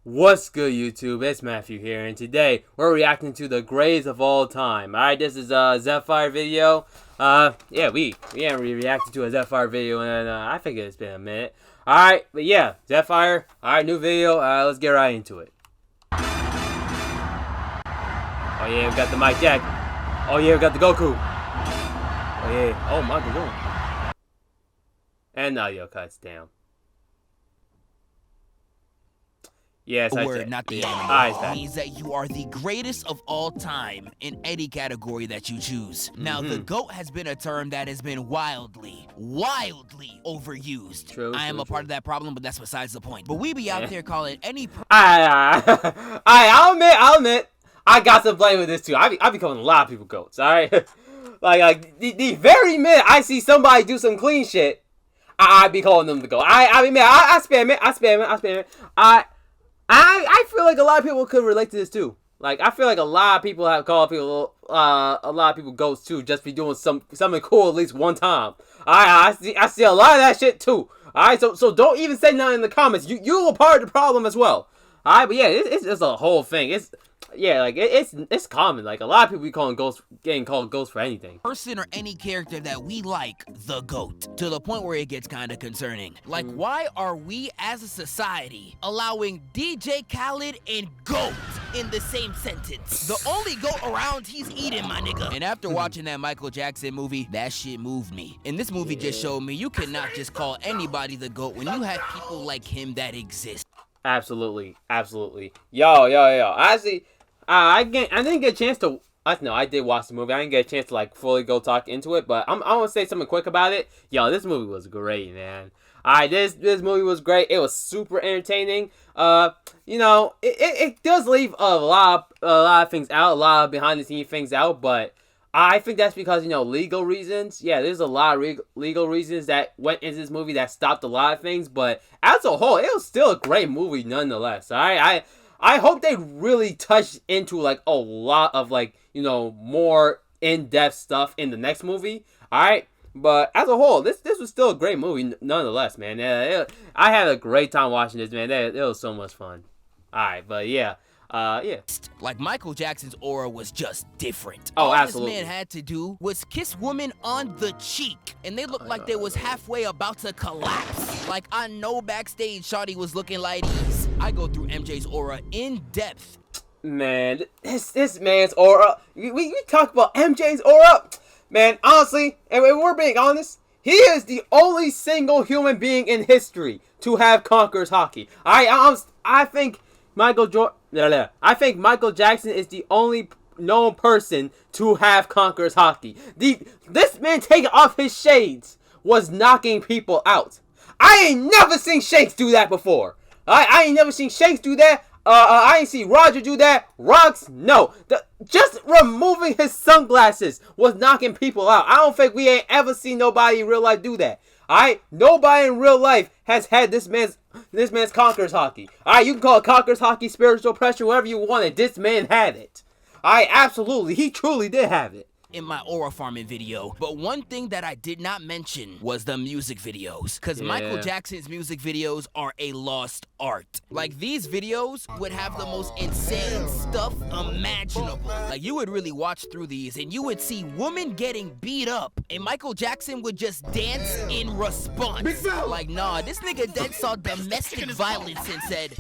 What's good, YouTube? It's Matthew here, and today we're reacting to the greatest of all time. Alright, this is a Zephfire video. Yeah, we haven't reacted to a Zephfire video, and I think it's been a minute. Alright, but yeah, Zephfire. Alright, new video. Let's get right into it. Oh yeah, we got the Mike Jack. Oh yeah, we got the Goku. Oh yeah. Oh my God. And audio cuts down. Yes, A I word, said. not the Yeah. animal, means that you are the greatest of all time in any category that you choose. Now, the GOAT has been a term that has been wildly overused. True, I am a part of that problem, but that's besides the point. But we be out there calling any I'll admit, I got to blame with this too. I be calling a lot of people goats, alright? like the very minute I see somebody do some clean shit, I be calling them the goat. I spam it. I feel like a lot of people could relate to this too. Like, I feel like a lot of people have called people, a lot of people goats too, just be doing something cool at least one time. I see a lot of that shit too. Alright, so don't even say nothing in the comments. You a part of the problem as well. Alright, but yeah, it's a whole thing. It's common. Like, a lot of people be getting called ghosts for anything. person or any character that we like the GOAT, to the point where it gets kind of concerning. Like, why are we as a society allowing DJ Khaled and GOAT in the same sentence? The only GOAT around, he's eating, my nigga. And after watching that Michael Jackson movie, that shit moved me. And this movie just showed me you cannot just call anybody the GOAT when you have people like him that exist. Absolutely. Yo. Honestly, I didn't get a chance to. No, I did watch the movie. I didn't get a chance to like fully go talk into it, but I want to say something quick about it. Yo, this movie was great, man. Alright, this movie was great. It was super entertaining. You know, it does leave a lot of things out, a lot of behind the scenes things out, but I think that's because, you know, legal reasons. Yeah, there's a lot of legal reasons that went into this movie that stopped a lot of things, but as a whole, it was still a great movie nonetheless. Alright, I hope they really touched into like a lot of like, you know, more in-depth stuff in the next movie. Alright, but as a whole, this was still a great movie nonetheless, man. Yeah, I had a great time watching this, man. It was so much fun. Alright, but yeah. Yeah. Like, Michael Jackson's aura was just different. Oh, All absolutely. this man had to do was kiss women on the cheek, and they looked like they was halfway about to collapse. Like, I know backstage Shawty was looking like these. I go through MJ's aura in depth. Man, this man's aura. We talk about MJ's aura. Man, honestly, and we're being honest, he is the only single human being in history to have conquerors hockey. I think Michael Jackson is the only known person to have conquerors hockey. This man taking off his shades was knocking people out. I ain't never seen Shanks do that before. I ain't never seen Shanks do that. I ain't seen Roger do that. Rocks, no. Just removing his sunglasses was knocking people out. I don't think we ain't ever seen nobody in real life do that. Alright? Nobody in real life has had this man's conquerors hockey. Alright, you can call it conquerors hockey, spiritual pressure, whatever you wanted. This man had it. Alright, absolutely. He truly did have it. In my aura farming video. But one thing that I did not mention was the music videos. Because Michael Jackson's music videos are a lost art. Like, these videos would have the most insane stuff imaginable. Like, you would really watch through these and you would see women getting beat up, and Michael Jackson would just dance in response. Like, nah, this nigga dead saw domestic violence and said,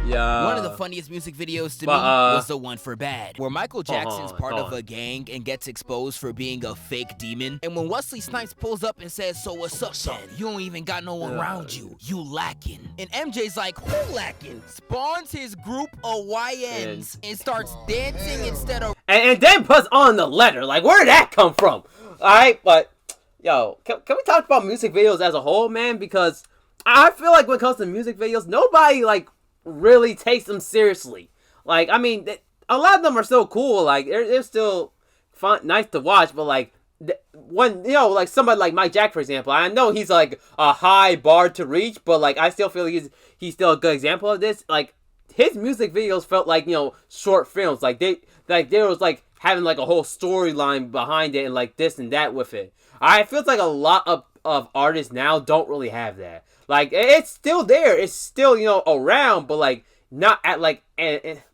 yeah. One of the funniest music videos to me was the one for Bad, where Michael Jackson's part of a gang and gets exposed for being a fake demon. And when Wesley Snipes pulls up and says, "So what's up, then? You don't even got no one around you. You lacking." And MJ's like, "Who lacking?" Spawns his group of YNs and starts dancing instead of... And then puts on the letter. Like, where did that come from? Alright, but, yo, can we talk about music videos as a whole, man? Because I feel like when it comes to music videos, nobody, like, really takes them seriously. Like, I mean, a lot of them are still cool. Like, they're still fun, nice to watch. But like, when, you know, like somebody like Mike Jack, for example, I know he's like a high bar to reach, but like, I still feel like he's still a good example of this. Like, his music videos felt like, you know, short films. Like they was like having like a whole storyline behind it and like this and that with it. It feels like a lot of artists now don't really have that. Like, it's still there. It's still, around, but, like, not at, like,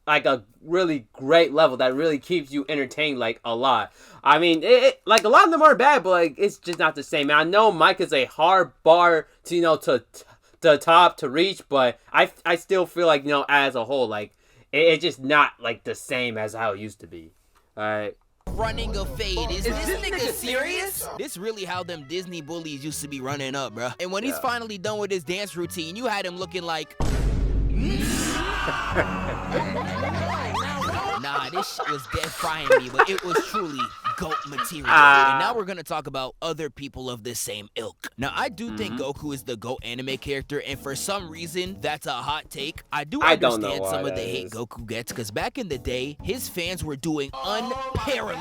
like a really great level that really keeps you entertained, like, a lot. I mean, like, a lot of them are bad, but, like, it's just not the same. And I know Mike is a hard bar to, to top, to reach, but I still feel like, as a whole, like, it's just not, like, the same as how it used to be. Alright. Running a fade. Is this nigga serious? This really how them Disney bullies used to be running up, bruh. And when he's finally done with his dance routine, you had him looking like... Nah, this shit was dead frying me, but it was truly GOAT material. And now we're gonna talk about other people of the same ilk. Now, I do think Goku is the GOAT anime character, and for some reason, that's a hot take. I do understand some of the hate Goku gets, because back in the day, his fans were doing unparalleled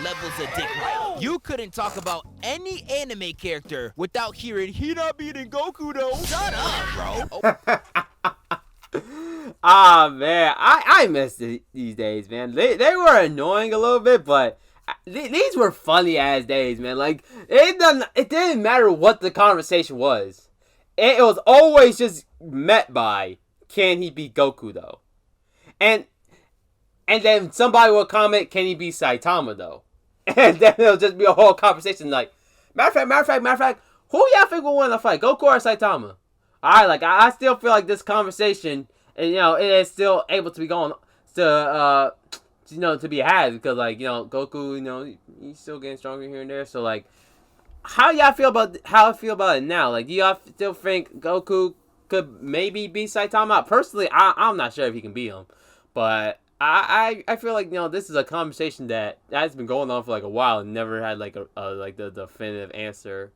levels of dick riding. You couldn't talk about any anime character without hearing, he not beating Goku though. Shut up, bro. Man, I miss these days, man. They were annoying a little bit, but these were funny ass days, man. Like, it didn't matter what the conversation was. It was always just met by, can he beat Goku though? And then somebody would comment, can he beat Saitama though? And then it'll just be a whole conversation like, matter of fact, who y'all think will win the fight, Goku or Saitama? Alright, like, I still feel like this conversation, and, it is still able to be going, to be had, because, like, Goku, he's still getting stronger here and there, so, like, how I feel about it now? Like, do y'all still think Goku could maybe beat Saitama? Personally, I'm not sure if he can beat him, but I feel like, this is a conversation that's been going on for, like, a while, and never had, like, the definitive answer.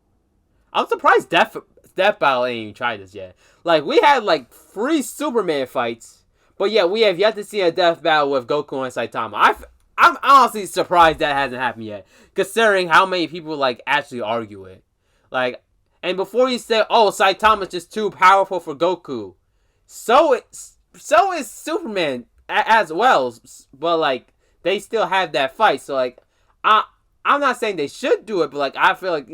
I'm surprised Death Battle ain't even tried this yet. Like, we had, like, 3 Superman fights, but yeah, we have yet to see a Death Battle with Goku and Saitama. I'm honestly surprised that hasn't happened yet, considering how many people, like, actually argue it. Like, and before you say, oh, Saitama's just too powerful for Goku, so is Superman as well, but, like, they still have that fight, so, like, I'm not saying they should do it, but, like, I feel like,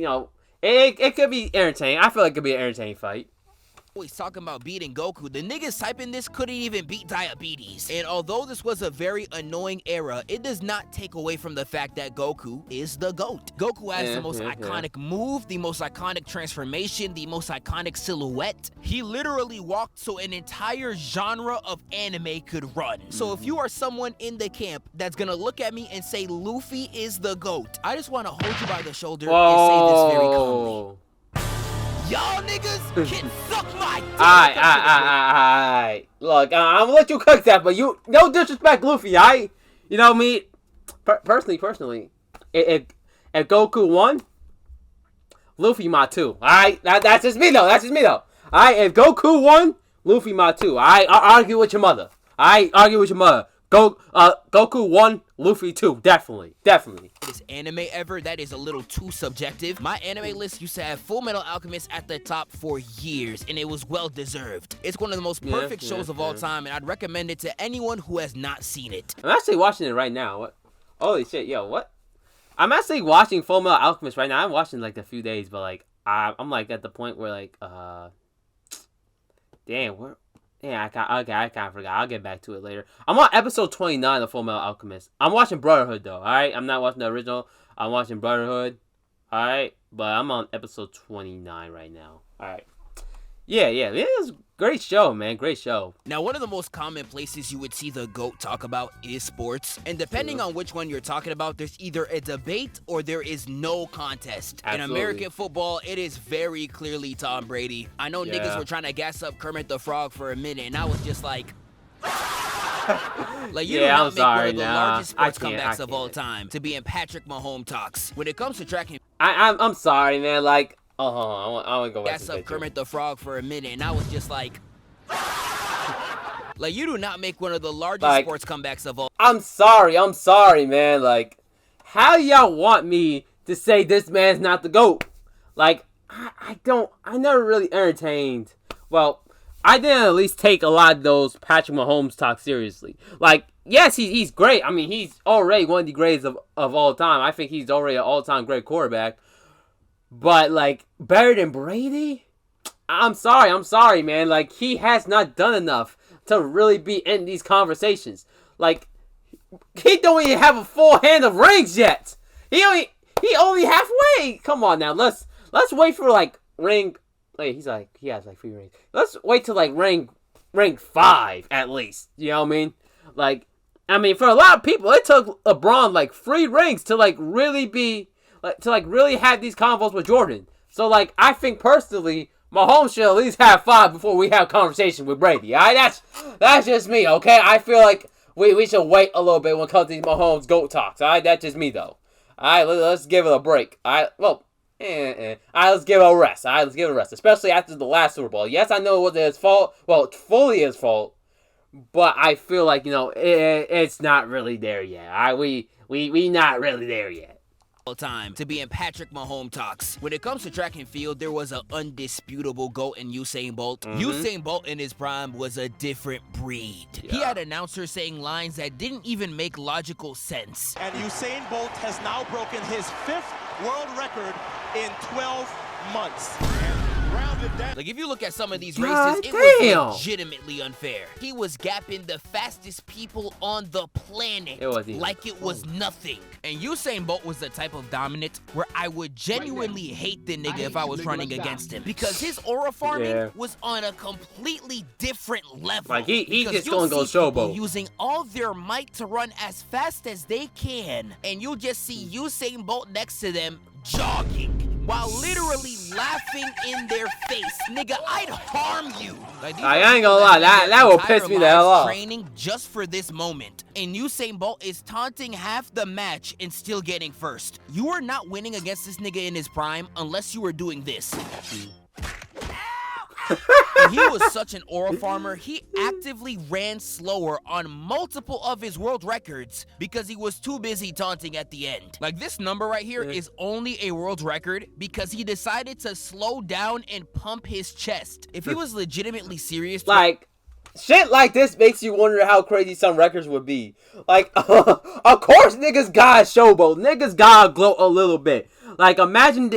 it could be entertaining. I feel like it could be an entertaining fight. Always talking about beating Goku. The niggas typing this couldn't even beat diabetes. And although this was a very annoying era, it does not take away from the fact that Goku is the GOAT. Goku has the most iconic move, the most iconic transformation, the most iconic silhouette. He literally walked so an entire genre of anime could run. So if you are someone in the camp that's gonna look at me and say Luffy is the GOAT, I just want to hold you by the shoulder and say this very calmly. Y'all niggas can suck my dick. Alright. Look, I'm gonna let you cook that, but no disrespect, Luffy, alright? You know me, personally, if Goku won, Luffy my 2, alright? That's just me though, Alright, if Goku won, Luffy my 2, alright? Argue with your mother, alright? Goku 1, Luffy 2, definitely. This anime ever, that is a little too subjective. My anime list used to have Full Metal Alchemist at the top for years, and it was well deserved. It's one of the most perfect shows of all time, and I'd recommend it to anyone who has not seen it. I'm actually watching it right now. What? Holy shit, yo, what? I'm actually watching Full Metal Alchemist right now. I'm watching like a few days, but like I'm like at the point where like damn, where? Yeah, I kind of forgot. I'll get back to it later. I'm on episode 29 of Full Metal Alchemist. I'm watching Brotherhood, though, alright? I'm not watching the original. I'm watching Brotherhood, alright? But I'm on episode 29 right now, alright? Yeah, it was a great show, man. Great show. Now, one of the most common places you would see the GOAT talk about is sports. And depending on which one you're talking about, there's either a debate or there is no contest. Absolutely. In American football, it is very clearly Tom Brady. I know niggas were trying to gas up Kermit the Frog for a minute, and I was just like... Like, you do not make one of the largest sports comebacks of all time to be in Patrick Mahomes talks. When it comes to tracking... I'm sorry, man. Like... I want to go back to gas up Kermit the Frog for a minute, and I was just like... Like, you do not make one of the largest sports comebacks of all... I'm sorry, man. Like, how y'all want me to say this man's not the GOAT? Like, I never really entertained... Well, I didn't at least take a lot of those Patrick Mahomes talk seriously. Like, yes, he's great. I mean, he's already one of the greatest of all time. I think he's already an all-time great quarterback. But, like, better than Brady? I'm sorry, man. Like, he has not done enough to really be in these conversations. Like, he don't even have a full hand of rings yet. He only halfway. Come on now, let's wait for like ring. Wait, he has like 3 rings. Let's wait till like ring 5 at least. You know what I mean? Like, I mean, for a lot of people, it took LeBron like 3 rings to like really be really have these convos with Jordan. So like, I think personally, Mahomes should at least have 5 before we have a conversation with Brady. Alright, that's just me. Okay, I feel like we should wait a little bit when it comes to these Mahomes GOAT talks. Alright, that's just me though. Alright, let's give it a break. Alright, well. Alright, let's give it a rest. Alright, let's give it a rest. Especially after the last Super Bowl. Yes, I know it was his fault. Well, it's fully his fault. But I feel like, you know, it's not really there yet. Alright, we not really there yet. Time to be in Patrick Mahomes talks. When it comes to track and field, there was an undisputable GOAT in Usain Bolt. Usain Bolt in his prime was a different breed. Yeah. He had announcers saying lines that didn't even make logical sense. And Usain Bolt has now broken his 5th world record in 12 months. Like, if you look at some of these races, it was legitimately unfair. He was gapping the fastest people on the planet like it was nothing. And Usain Bolt was the type of dominant where I would genuinely hate the nigga if I was running against him. Because his aura farming was on a completely different level. Like, he just gonna go showboat. Using all their might to run as fast as they can. And you'll just see Usain Bolt next to them jogging while literally laughing in their face. Nigga, I'd harm you. Like, I ain't gonna lie, that will piss me the hell off. Training just for this moment. And Usain Bolt is taunting half the match and still getting first. You are not winning against this nigga in his prime unless you are doing this. He was such an aura farmer, he actively ran slower on multiple of his world records because he was too busy taunting at the end. Like, this number right here is only a world record because he decided to slow down and pump his chest. If he was legitimately serious, like, shit like this makes you wonder how crazy some records would be. Like, of course niggas got showboat. Niggas gotta gloat a little bit. Like, imagine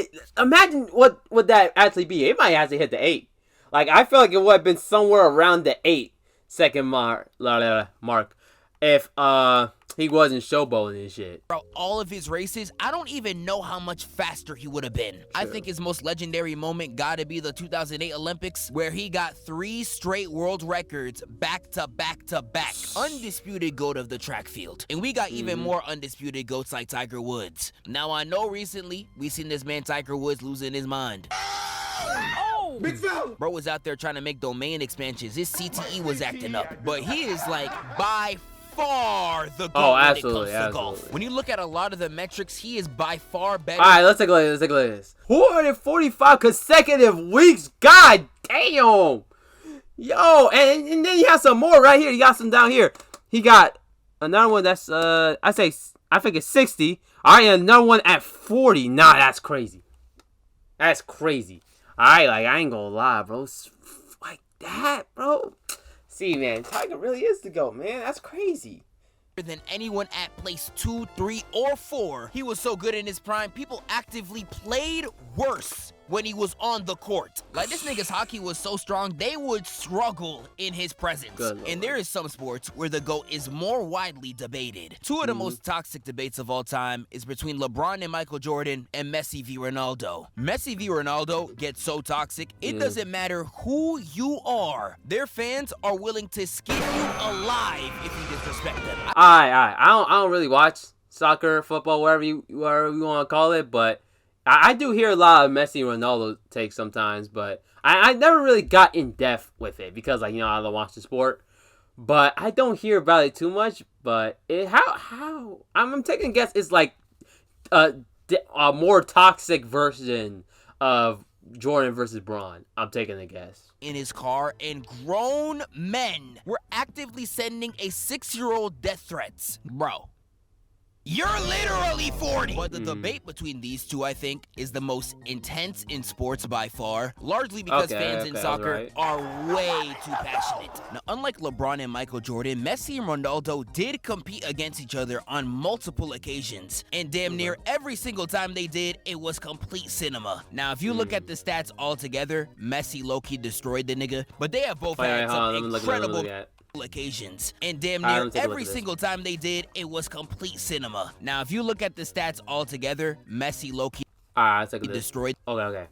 what would that actually be. It might actually hit the 8. Like, I feel like it would have been somewhere around the 8-second mark if he wasn't showboating and shit. Bro, all of his races, I don't even know how much faster he would have been. True. I think his most legendary moment gotta be the 2008 Olympics, where he got 3 straight world records back to back to back. Undisputed GOAT of the track field. And we got even more undisputed GOATs like Tiger Woods. Now, I know recently we seen this man Tiger Woods losing his mind. Big foul. Bro was out there trying to make domain expansions. His CTE was acting up. But he is, like, by far the GOAT when it comes to golf. When you look at a lot of the metrics, he is by far better. Alright, let's take a look at this. 445 consecutive weeks. God damn. Yo, and then he has some more right here. He got some down here. He got another one that's, I think it's 60. Alright, and another one at 40. Nah, that's crazy. That's crazy. Alright, like, I ain't gonna lie, bro. Like that, bro. See, man, Tiger really is the GOAT, man. That's crazy. Than anyone at place 2, 3, or 4. He was so good in his prime, people actively played worse when he was on the court. Like, this nigga's hockey was so strong, they would struggle in his presence. And there is some sports where the GOAT is more widely debated. 2 of the most toxic debates of all time is between LeBron and Michael Jordan and Messi v. Ronaldo. Messi v. Ronaldo gets so toxic, it doesn't matter who you are. Their fans are willing to skin you alive if you disrespect them. I don't really watch soccer, football, whatever you want to call it, but I do hear a lot of Messi and Ronaldo takes sometimes, but I never really got in depth with it because, like, you know, I don't watch the sport. But I don't hear about it too much. But how I'm taking a guess it's like a more toxic version of Jordan versus Braun. I'm taking a guess. In his car, and grown men were actively sending a 6-year-old death threats. Bro. You're literally 40. But the debate between these two, I think, is the most intense in sports by far, largely because fans in soccer are way too passionate. Now, unlike LeBron and Michael Jordan, Messi and Ronaldo did compete against each other on multiple occasions, and damn near every single time they did, it was complete cinema. Now, if you look at the stats all together, Messi low-key destroyed the nigga, but they have both had some incredible occasions, and damn near every single time they did, it was complete cinema. Now, if you look at the stats all together, Messi low-key destroyed. Okay.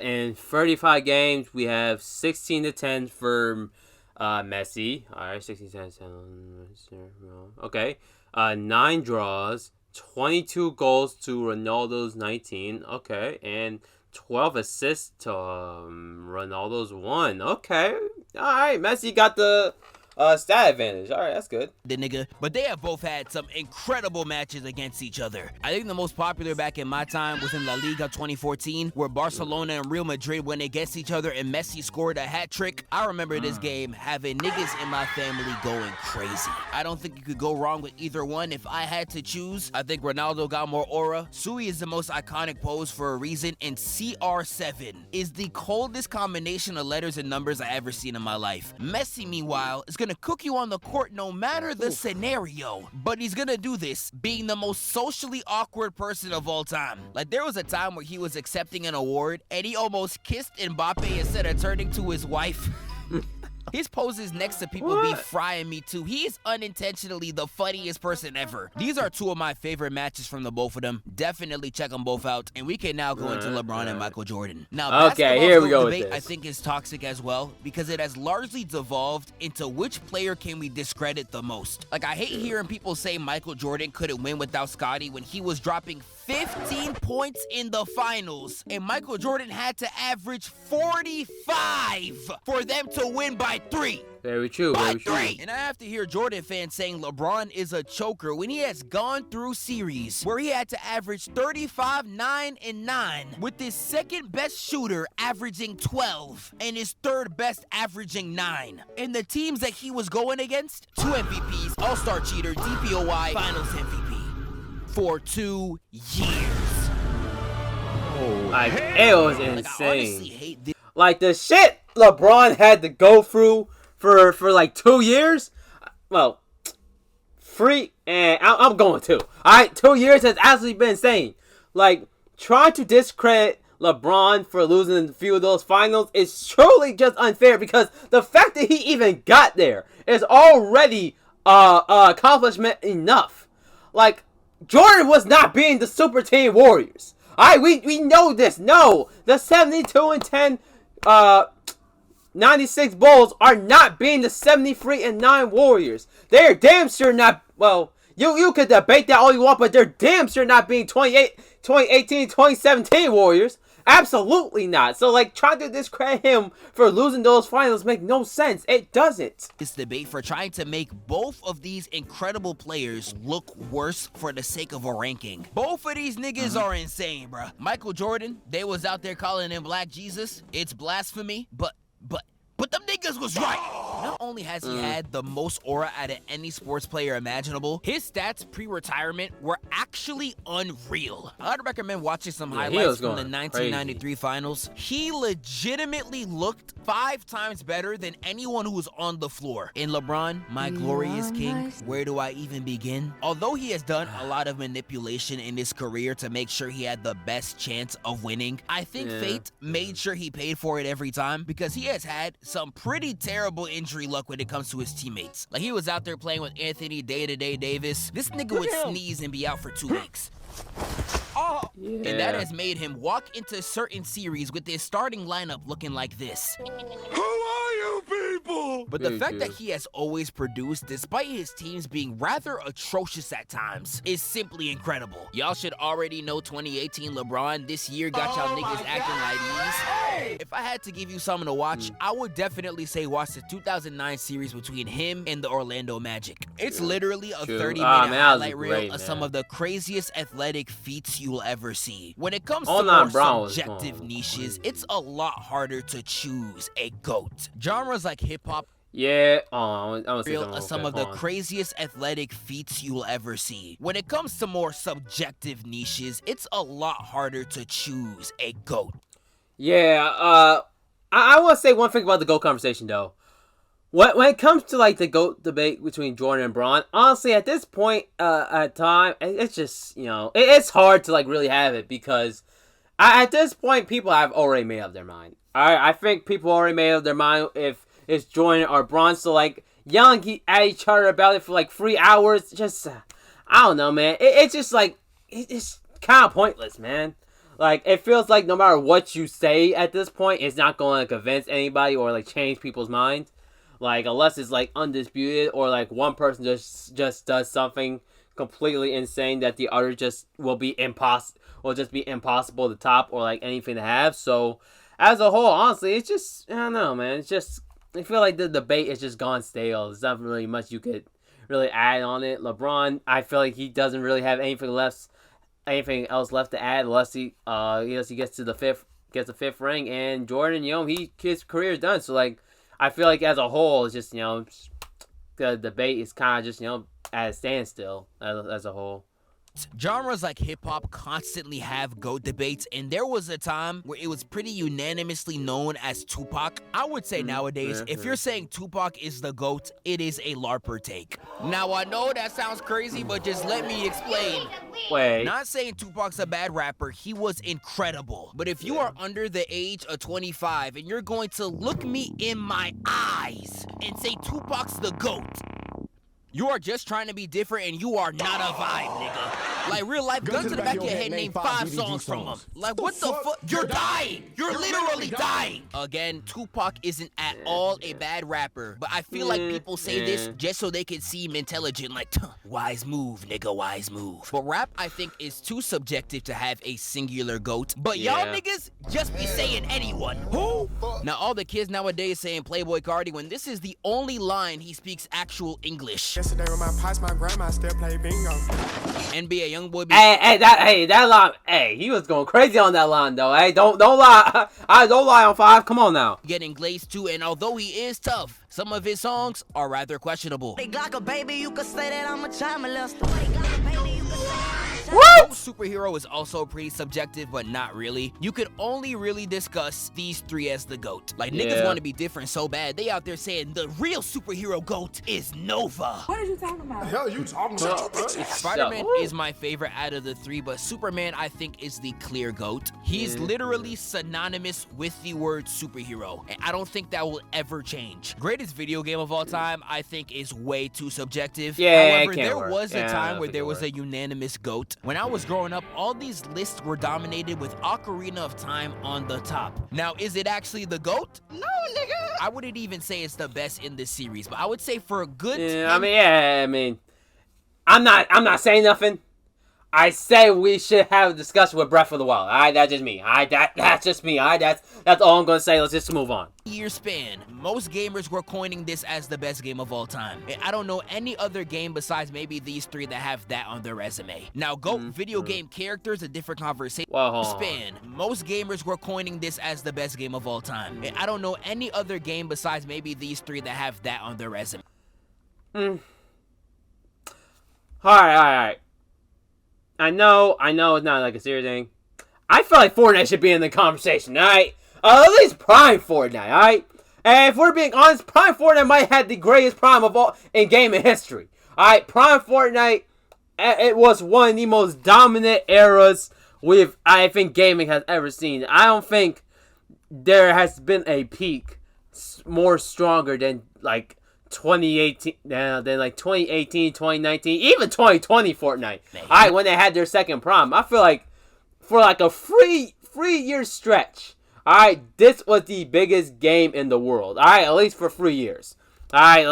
In 35 games, we have 16-10 for Messi. All right, 16-10. Okay. 9 draws, 22 goals to Ronaldo's 19. Okay, and 12 assists to Ronaldo's 1. Okay. All right, Messi got the stat advantage. All right, that's good. The nigga, but they have both had some incredible matches against each other. I think the most popular back in my time was in La Liga 2014, where Barcelona and Real Madrid went against each other and Messi scored a hat trick. I remember this game having niggas in my family going crazy. I don't think you could go wrong with either one. If I had to choose, I think Ronaldo got more aura. Sui is the most iconic pose for a reason, and CR7 is the coldest combination of letters and numbers I ever seen in my life. Messi, meanwhile, is gonna cook you on the court no matter the scenario, but he's gonna do this being the most socially awkward person of all time. Like, there was a time where he was accepting an award and he almost kissed Mbappe instead of turning to his wife. His poses next to people be frying me too. He is unintentionally the funniest person ever. These are two of my favorite matches from the both of them. Definitely check them both out. And we can now go into LeBron and Michael Jordan. Now, here we go with debate, this. I think is toxic as well, because it has largely devolved into which player can we discredit the most. Like, I hate hearing people say Michael Jordan couldn't win without Scottie when he was dropping 15 points in the finals, and Michael Jordan had to average 45 for them to win by 3. Very true, very true. And I have to hear Jordan fans saying LeBron is a choker when he has gone through series where he had to average 35, 9, and 9, with his second best shooter averaging 12 and his third best averaging 9. And the teams that he was going against, 2 MVPs, All-Star cheater, DPOY, Finals MVP. For 2 years. Like, it was insane. Like, I honestly hate this. Like, the shit LeBron had to go through for like 2 years. Well, I'm going to. Alright, 2 years has actually been insane. Like, trying to discredit LeBron for losing a few of those finals is truly just unfair, because the fact that he even got there is already accomplishment enough. Like, Jordan was not being the super team Warriors. Alright, we know this. No, the 72-10, 96 Bulls are not being the 73-9 Warriors. They're damn sure not. Well, you could debate that all you want, but they're damn sure not being 2018, 2017 Warriors. Absolutely not. So, like, trying to discredit him for losing those finals make no sense. It doesn't. This debate for trying to make both of these incredible players look worse for the sake of a ranking. Both of these niggas are insane, bruh. Michael Jordan, they was out there calling him Black Jesus. It's blasphemy, but them niggas was right. Not only has he had the most aura out of any sports player imaginable, his stats pre-retirement were actually unreal. I'd recommend watching some highlights from the 1993 finals. He legitimately looked 5 times better than anyone who was on the floor. In LeBron, my glorious king, where do I even begin? Although he has done a lot of manipulation in his career to make sure he had the best chance of winning, I think fate made sure he paid for it every time, because he has had some pretty terrible injury luck when it comes to his teammates. Like, he was out there playing with Anthony Day-to-Day Davis. This nigga would sneeze and be out for 2 weeks. And that has made him walk into certain series with his starting lineup looking like this. Who are you people? But the fact that he has always produced, despite his teams being rather atrocious at times, is simply incredible. Y'all should already know 2018 LeBron this year got y'all niggas acting like these. If I had to give you something to watch, I would definitely say watch the 2009 series between him and the Orlando Magic. It's literally a 30-minute highlight reel of some of the craziest athletic feats you will ever see. When it comes to more subjective niches, it's a lot harder to choose a GOAT. Genres like hip-hop Yeah, I want to say Are some of the craziest athletic feats you'll ever see. When it comes to more subjective niches, it's a lot harder to choose a GOAT. Yeah, I want to say one thing about the GOAT conversation, though. When it comes to, like, the GOAT debate between Jordan and Bron, honestly, at this point, at time, it's just, you know, it's hard to, like, really have it, because at this point, people have already made up their mind. I think people already made up their mind if it's Jordan or Bron, so, like, yelling at each other about it for, like, 3 hours, just, I don't know, man. It's just, like, it's kind of pointless, man. Like, it feels like no matter what you say at this point, it's not going to convince anybody or, like, change people's mind. Like, unless it's, like, undisputed or, like, one person just does something completely insane that the other just will just be impossible to top or, like, anything to have. So, as a whole, honestly, it's just, I don't know, man. It's just, I feel like the debate is just gone stale. There's not really much you could really add on it. LeBron, I feel like he doesn't really have anything else left to add unless he gets to the fifth ring. And Jordan, you know, his career is done. So, like, I feel like as a whole, it's just, you know, the debate is kind of just, you know, at a standstill as a whole. Genres like hip-hop constantly have GOAT debates, and there was a time where it was pretty unanimously known as Tupac. I would say nowadays, if you're saying Tupac is the GOAT, it is a LARPer take. Now, I know that sounds crazy, but just let me explain. Wait. Not saying Tupac's a bad rapper, he was incredible. But if you are under the age of 25 and you're going to look me in my eyes and say Tupac's the GOAT, you are just trying to be different, and you are not a vibe, nigga. Like, real life, gun to the back of your head, name 5 songs from him. Like, what the fuck? You're dying! You're literally dying! Again, Tupac isn't at all a bad rapper, but I feel like people say this just so they can seem intelligent, like, wise move, nigga, wise move. But rap, I think, is too subjective to have a singular GOAT. But y'all niggas just be saying anyone. Who? Now, all the kids nowadays saying Playboy Cardi when this is the only line he speaks actual English. Yesterday with my pops, my grandma still play bingo. NBA YoungBoy. That line. Hey, he was going crazy on that line though. Hey, don't lie. Don't lie on 5. Come on now. Getting glazed too, and although he is tough, some of his songs are rather questionable. They Glock a baby, you could say that I'm a child molester. What? Superhero is also pretty subjective, but not really. You could only really discuss these 3 as the GOAT. Like, niggas want to be different so bad, they out there saying the real superhero GOAT is Nova. What are you talking about? The hell are you talking about? Spider-Man is my favorite out of the 3, but Superman, I think, is the clear GOAT. He's literally synonymous with the word superhero, and I don't think that will ever change. Greatest video game of all time, I think, is way too subjective. However, there was a time where there was a unanimous GOAT. When I was growing up, all these lists were dominated with Ocarina of Time on the top. Now, is it actually the GOAT? No, nigga. I wouldn't even say it's the best in this series, but I would say for a good I'm not saying nothing. I say we should have a discussion with Breath of the Wild. Alright, that's just me. Alright, that's just me. Alright, that's all I'm gonna say. Let's just move on. Year span, most gamers were coining this as the best game of all time. And I don't know any other game besides maybe these 3 that have that on their resume. Now, GOAT video game characters, a different conversation. Span, most gamers were coining this as the best game of all time. And I don't know any other game besides maybe these 3 that have that on their resume. Alright. I know it's not like a serious thing. I feel like Fortnite should be in the conversation, alright? At least Prime Fortnite, alright? And if we're being honest, Prime Fortnite might have the greatest prime of all in gaming history. Alright, Prime Fortnite, it was one of the most dominant eras I think gaming has ever seen. I don't think there has been a peak more stronger than, like, 2018, then like 2018, 2019, even 2020 Fortnite. Alright, when they had their second prime. I feel like for like a 3-year stretch, alright, this was the biggest game in the world. Alright, at least for 3 years. Alright,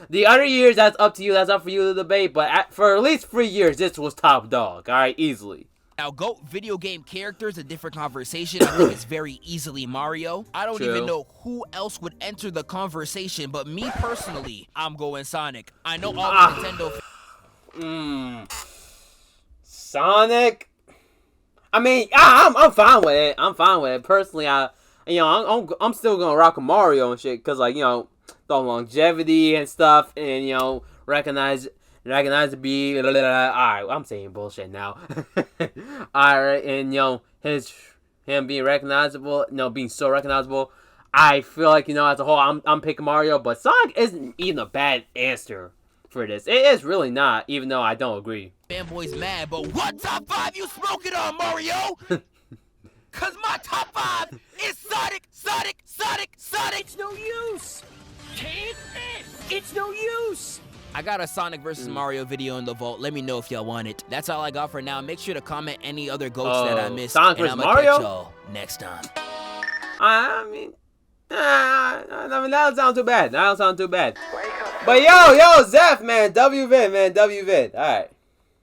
the other years, that's up to you, that's up for you to debate, but for at least 3 years, this was top dog. Alright, easily. Now, GOAT video game characters, a different conversation. I think it's very easily Mario. I don't even know who else would enter the conversation, but me personally, I'm going Sonic. I know all the Nintendo Sonic? I mean, I'm fine with it. I'm fine with it. Personally, I'm still gonna rock with Mario and shit, cause, like, you know, the longevity and stuff, and you know, recognize to be. Alright, I'm saying bullshit now. Alright, and you know, him being recognizable, you know, being so recognizable. I feel like, you know, as a whole, I'm picking Mario, but Sonic isn't even a bad answer for this. It is really not, even though I don't agree. Fanboy's mad, but what top 5 you smoking on, Mario? Cause my top 5 is Sonic. It's no use. Take this. It's no use. I got a Sonic vs. Mario video in the vault. Let me know if y'all want it. That's all I got for now. Make sure to comment any other goats that I missed. Sonic and vs. I'm gonna Mario? catch y'all next time. I mean, that don't sound too bad. But yo, Zeph, man, WVid, man, WVid. All right.